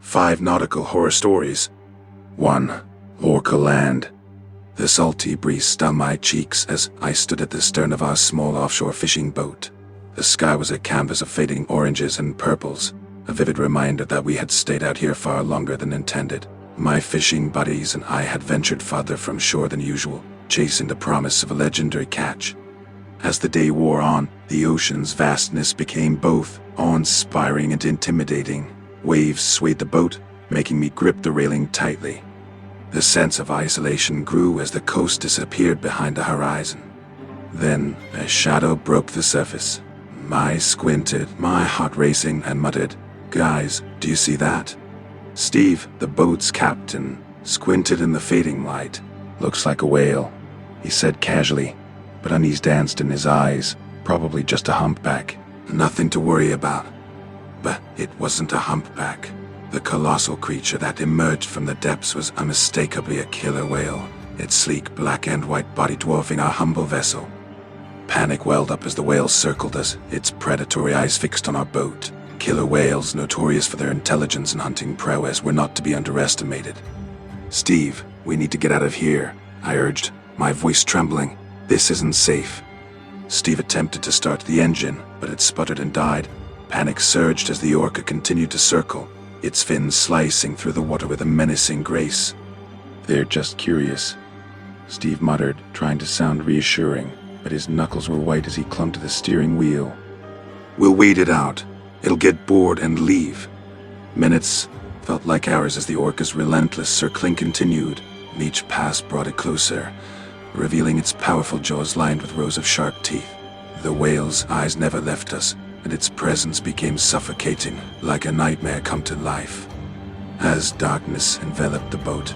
5 nautical horror stories. 1. Orca Land. The salty breeze stung my cheeks as I stood at the stern of our small offshore fishing boat. The sky was a canvas of fading oranges and purples, a vivid reminder that we had stayed out here far longer than intended. My fishing buddies and I had ventured farther from shore than usual, chasing the promise of a legendary catch. As the day wore on, the ocean's vastness became both awe-inspiring and intimidating. Waves swayed the boat, making me grip the railing tightly. The sense of isolation grew as the coast disappeared behind the horizon. Then a shadow broke the surface. I squinted, my heart racing, and muttered, "Guys, do you see that?" Steve, the boat's captain, squinted in the fading light. "Looks like a whale," he said casually, but unease danced in his eyes. "Probably just a humpback. Nothing to worry about." But it wasn't a humpback. The colossal creature that emerged from the depths was unmistakably a killer whale, its sleek black and white body dwarfing our humble vessel. Panic welled up as the whale circled us, its predatory eyes fixed on our boat. Killer whales, notorious for their intelligence and hunting prowess, were not to be underestimated. "Steve, we need to get out of here," I urged, my voice trembling. "This isn't safe." Steve attempted to start the engine, but it sputtered and died. Panic surged as the orca continued to circle, its fins slicing through the water with a menacing grace. "They're just curious," Steve muttered, trying to sound reassuring, but his knuckles were white as he clung to the steering wheel. "We'll wait it out. It'll get bored and leave." Minutes felt like hours as the orca's relentless circling continued, and each pass brought it closer, revealing its powerful jaws lined with rows of sharp teeth. The whale's eyes never left us, and its presence became suffocating, like a nightmare come to life. As darkness enveloped the boat,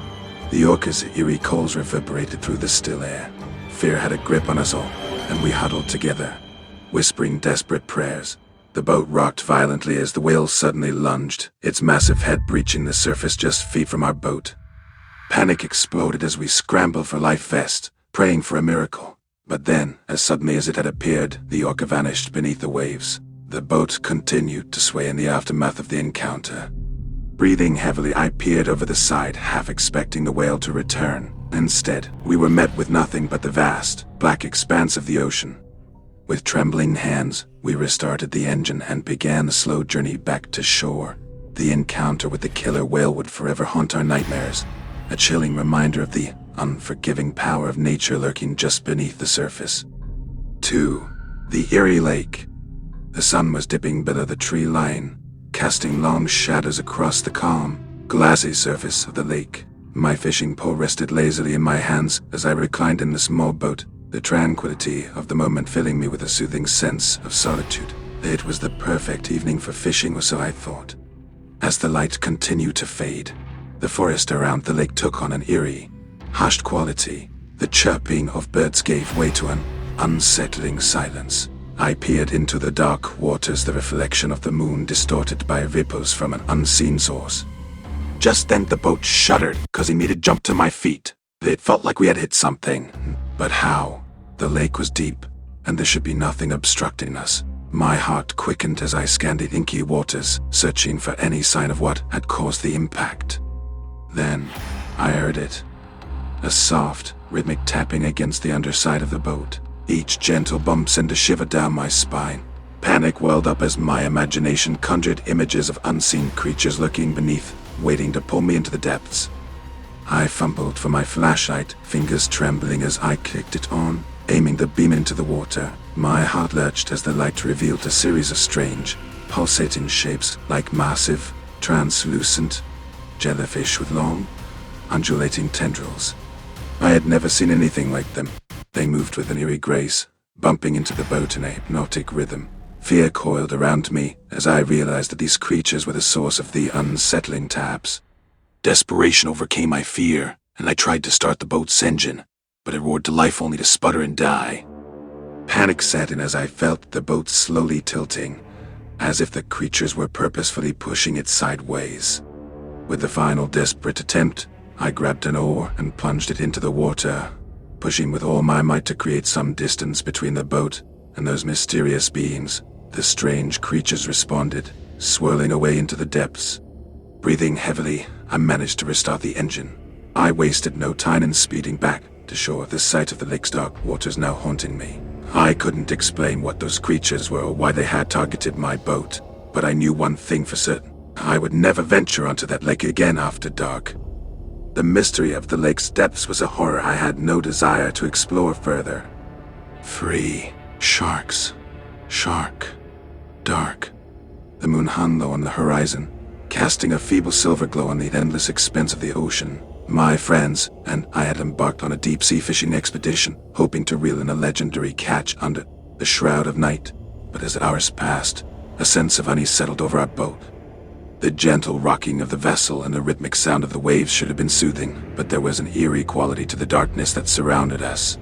the orca's eerie calls reverberated through the still air. Fear had a grip on us all, and we huddled together, whispering desperate prayers. The boat rocked violently as the whale suddenly lunged, its massive head breaching the surface just feet from our boat. Panic exploded as we scrambled for life vests, praying for a miracle. But then, as suddenly as it had appeared, the orca vanished beneath the waves. The boat continued to sway in the aftermath of the encounter. Breathing heavily, I peered over the side, half expecting the whale to return. Instead, we were met with nothing but the vast, black expanse of the ocean. With trembling hands, we restarted the engine and began the slow journey back to shore. The encounter with the killer whale would forever haunt our nightmares, a chilling reminder of the unforgiving power of nature lurking just beneath the surface. 2. The Eerie Lake. The sun was dipping below the tree line, casting long shadows across the calm, glassy surface of the lake. My fishing pole rested lazily in my hands as I reclined in the small boat, the tranquility of the moment filling me with a soothing sense of solitude. It was the perfect evening for fishing, or so I thought. As the light continued to fade, the forest around the lake took on an eerie, hushed quality. The chirping of birds gave way to an unsettling silence. I peered into the dark waters, the reflection of the moon distorted by ripples from an unseen source. Just then the boat shuddered, causing me to jump to my feet. It felt like we had hit something. But how? The lake was deep, and there should be nothing obstructing us. My heart quickened as I scanned the inky waters, searching for any sign of what had caused the impact. Then, I heard it. A soft, rhythmic tapping against the underside of the boat. Each gentle bump sent a shiver down my spine. Panic welled up as my imagination conjured images of unseen creatures lurking beneath, waiting to pull me into the depths. I fumbled for my flashlight, fingers trembling as I clicked it on, aiming the beam into the water. My heart lurched as the light revealed a series of strange, pulsating shapes like massive, translucent jellyfish with long, undulating tendrils. I had never seen anything like them. They moved with an eerie grace, bumping into the boat in a hypnotic rhythm. Fear coiled around me as I realized that these creatures were the source of the unsettling taps. Desperation overcame my fear, and I tried to start the boat's engine, but it roared to life only to sputter and die. Panic set in as I felt the boat slowly tilting, as if the creatures were purposefully pushing it sideways. With the final desperate attempt, I grabbed an oar and plunged it into the water, pushing with all my might to create some distance between the boat and those mysterious beings. The strange creatures responded, swirling away into the depths. Breathing heavily, I managed to restart the engine. I wasted no time in speeding back to shore. The sight of the lake's dark waters now haunting me. I couldn't explain what those creatures were or why they had targeted my boat, but I knew one thing for certain. I would never venture onto that lake again after dark. The mystery of the lake's depths was a horror I had no desire to explore further. 3 sharks. Shark. Dark. The moon hung low on the horizon, casting a feeble silver glow on the endless expanse of the ocean. My friends and I had embarked on a deep-sea fishing expedition, hoping to reel in a legendary catch under the shroud of night. But as hours passed, a sense of unease settled over our boat. The gentle rocking of the vessel and the rhythmic sound of the waves should have been soothing, but there was an eerie quality to the darkness that surrounded us.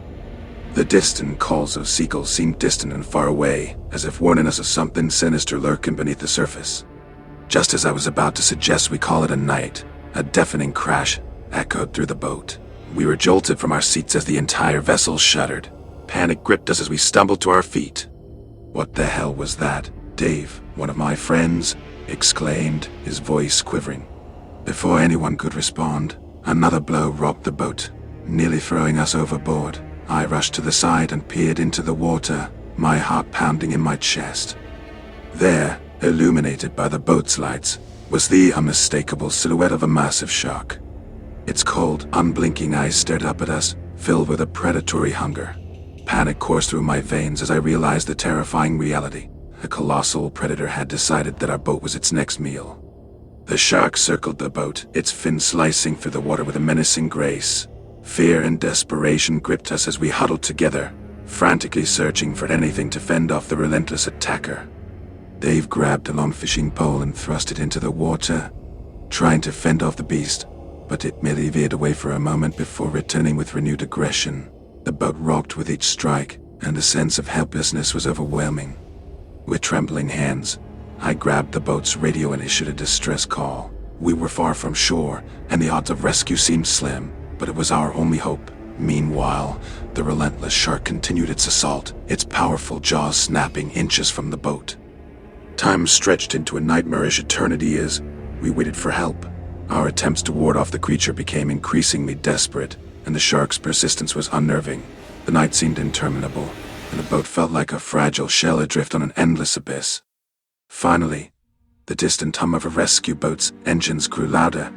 The distant calls of seagulls seemed distant and far away, as if warning us of something sinister lurking beneath the surface. Just as I was about to suggest we call it a night, a deafening crash echoed through the boat. We were jolted from our seats as the entire vessel shuddered. Panic gripped us as we stumbled to our feet. "What the hell was that?" Dave, one of my friends, exclaimed, his voice quivering. Before anyone could respond, another blow rocked the boat, nearly throwing us overboard. I rushed to the side and peered into the water, my heart pounding in my chest. There, illuminated by the boat's lights, was the unmistakable silhouette of a massive shark. Its cold, unblinking eyes stared up at us, filled with a predatory hunger. Panic coursed through my veins as I realized the terrifying reality. A colossal predator had decided that our boat was its next meal. The shark circled the boat, its fins slicing through the water with a menacing grace. Fear and desperation gripped us as we huddled together, frantically searching for anything to fend off the relentless attacker. Dave grabbed a long fishing pole and thrust it into the water, trying to fend off the beast, but it merely veered away for a moment before returning with renewed aggression. The boat rocked with each strike, and the sense of helplessness was overwhelming. With trembling hands, I grabbed the boat's radio and issued a distress call. We were far from shore, and the odds of rescue seemed slim, but it was our only hope. Meanwhile, the relentless shark continued its assault, its powerful jaws snapping inches from the boat. Time stretched into a nightmarish eternity as we waited for help. Our attempts to ward off the creature became increasingly desperate, and the shark's persistence was unnerving. The night seemed interminable, and the boat felt like a fragile shell adrift on an endless abyss. Finally, the distant hum of a rescue boat's engines grew louder,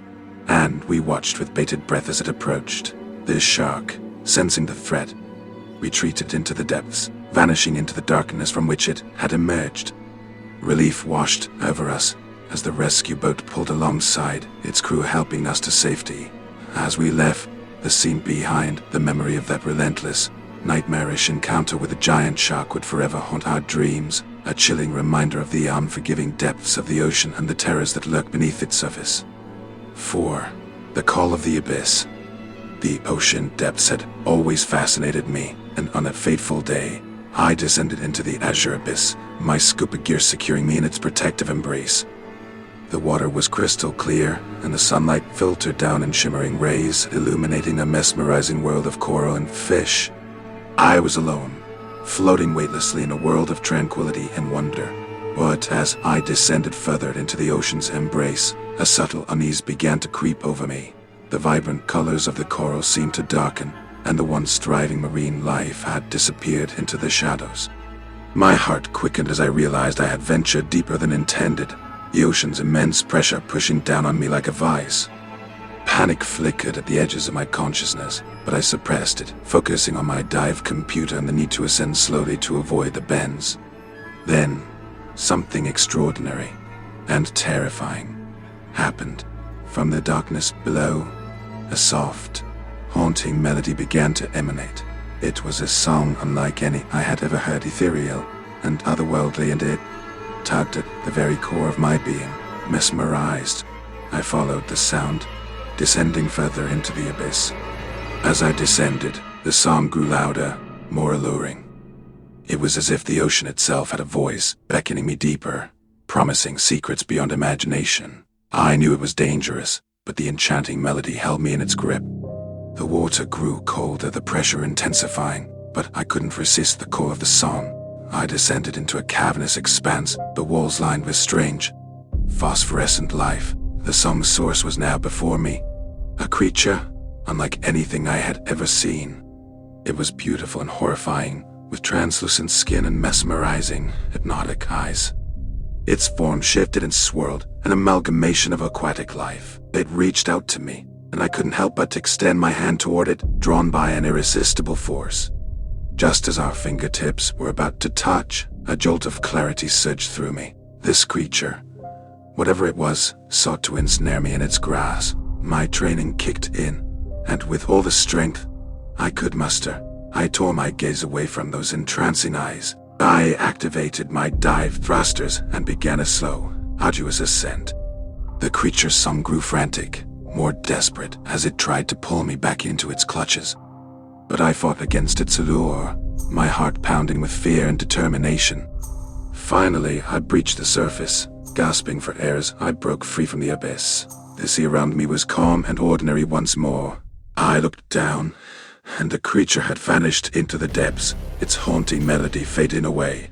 and we watched with bated breath as it approached. The shark, sensing the threat, retreated into the depths, vanishing into the darkness from which it had emerged. Relief washed over us as the rescue boat pulled alongside, its crew helping us to safety. As we left the scene behind, the memory of that relentless, nightmarish encounter with a giant shark would forever haunt our dreams, a chilling reminder of the unforgiving depths of the ocean and the terrors that lurk beneath its surface. 4. The Call of the Abyss. The ocean depths had always fascinated me, and on a fateful day, I descended into the azure abyss, my scuba gear securing me in its protective embrace. The water was crystal clear, and the sunlight filtered down in shimmering rays, illuminating a mesmerizing world of coral and fish. I was alone, floating weightlessly in a world of tranquility and wonder. But as I descended further into the ocean's embrace, a subtle unease began to creep over me. The vibrant colors of the coral seemed to darken, and the once thriving marine life had disappeared into the shadows. My heart quickened as I realized I had ventured deeper than intended, the ocean's immense pressure pushing down on me like a vice. Panic flickered at the edges of my consciousness, but I suppressed it, focusing on my dive computer and the need to ascend slowly to avoid the bends. Then, something extraordinary and terrifying happened. From the darkness below, a soft, haunting melody began to emanate. It was a song unlike any I had ever heard, ethereal and otherworldly, and it tugged at the very core of my being. Mesmerized, I followed the sound, descending further into the abyss. As I descended, the song grew louder, more alluring. It was as if the ocean itself had a voice, beckoning me deeper, promising secrets beyond imagination. I knew it was dangerous, but the enchanting melody held me in its grip. The water grew colder, the pressure intensifying, but I couldn't resist the call of the song. I descended into a cavernous expanse, the walls lined with strange, phosphorescent life, The song's source was now before me, a creature unlike anything I had ever seen. It was beautiful and horrifying, with translucent skin and mesmerizing, hypnotic eyes. Its form shifted and swirled, an amalgamation of aquatic life. It reached out to me, and I couldn't help but extend my hand toward it, drawn by an irresistible force. Just as our fingertips were about to touch, a jolt of clarity surged through me. This creature, whatever it was, sought to ensnare me in its grasp. My training kicked in, and with all the strength I could muster, I tore my gaze away from those entrancing eyes. I activated my dive thrusters and began a slow, arduous ascent. The creature's song grew frantic, more desperate as it tried to pull me back into its clutches. But I fought against its allure, my heart pounding with fear and determination. Finally, I breached the surface. Gasping for air as I broke free from the abyss. The sea around me was calm and ordinary once more. I looked down, and the creature had vanished into the depths, its haunting melody fading away.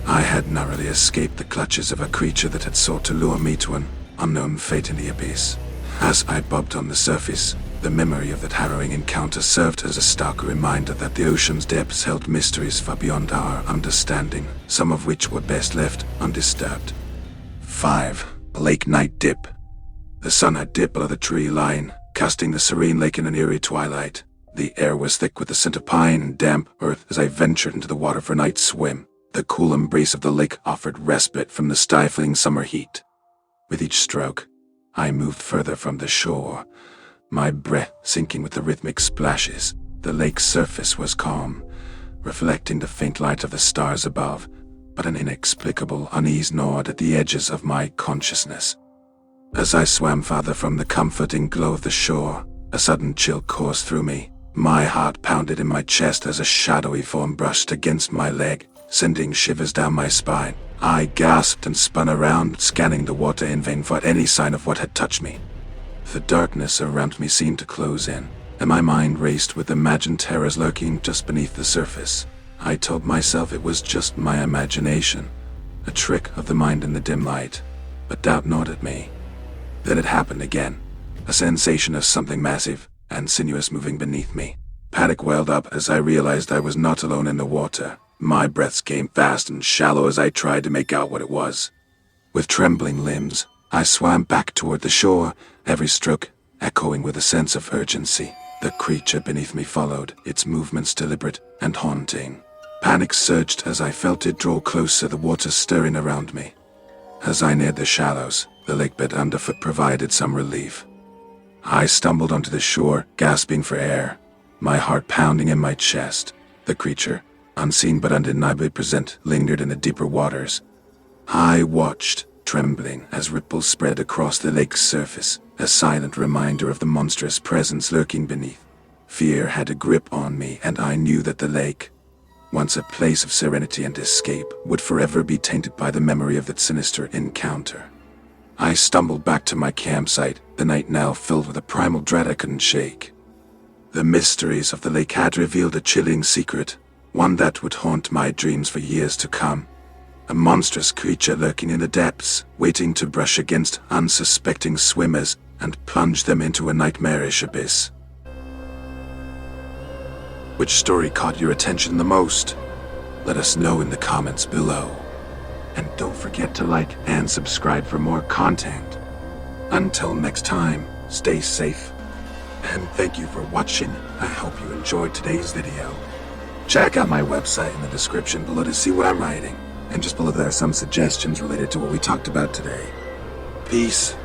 I had narrowly escaped the clutches of a creature that had sought to lure me to an unknown fate in the abyss. As I bobbed on the surface, the memory of that harrowing encounter served as a stark reminder that the ocean's depths held mysteries far beyond our understanding, some of which were best left undisturbed. 5. Lake Night Dip. The sun had dipped below the tree line, casting the serene lake in an eerie twilight. The air was thick with the scent of pine and damp earth as I ventured into the water for a night swim. The cool embrace of the lake offered respite from the stifling summer heat. With each stroke, I moved further from the shore, my breath sinking with the rhythmic splashes. The lake's surface was calm, reflecting the faint light of the stars above, but an inexplicable unease gnawed at the edges of my consciousness. As I swam farther from the comforting glow of the shore, a sudden chill coursed through me. My heart pounded in my chest as a shadowy form brushed against my leg, sending shivers down my spine. I gasped and spun around, scanning the water in vain for any sign of what had touched me. The darkness around me seemed to close in, and my mind raced with imagined terrors lurking just beneath the surface. I told myself it was just my imagination, a trick of the mind in the dim light, but doubt gnawed at me. Then it happened again, a sensation of something massive and sinuous moving beneath me. Panic welled up as I realized I was not alone in the water. My breaths came fast and shallow as I tried to make out what it was. With trembling limbs, I swam back toward the shore, every stroke echoing with a sense of urgency. The creature beneath me followed, its movements deliberate and haunting. Panic surged as I felt it draw closer, the water stirring around me. As I neared the shallows, the lakebed underfoot provided some relief. I stumbled onto the shore, gasping for air, my heart pounding in my chest. The creature, unseen but undeniably present, lingered in the deeper waters. I watched, trembling, as ripples spread across the lake's surface, a silent reminder of the monstrous presence lurking beneath. Fear had a grip on me, and I knew that the lake, once a place of serenity and escape, would forever be tainted by the memory of that sinister encounter. I stumbled back to my campsite, the night now filled with a primal dread I couldn't shake. The mysteries of the lake had revealed a chilling secret, one that would haunt my dreams for years to come. A monstrous creature lurking in the depths, waiting to brush against unsuspecting swimmers and plunge them into a nightmarish abyss. Which story caught your attention the most? Let us know in the comments below. And don't forget to like and subscribe for more content. Until next time, stay safe. And thank you for watching. I hope you enjoyed today's video. Check out my website in the description below to see what I'm writing. And just below there are some suggestions related to what we talked about today. Peace.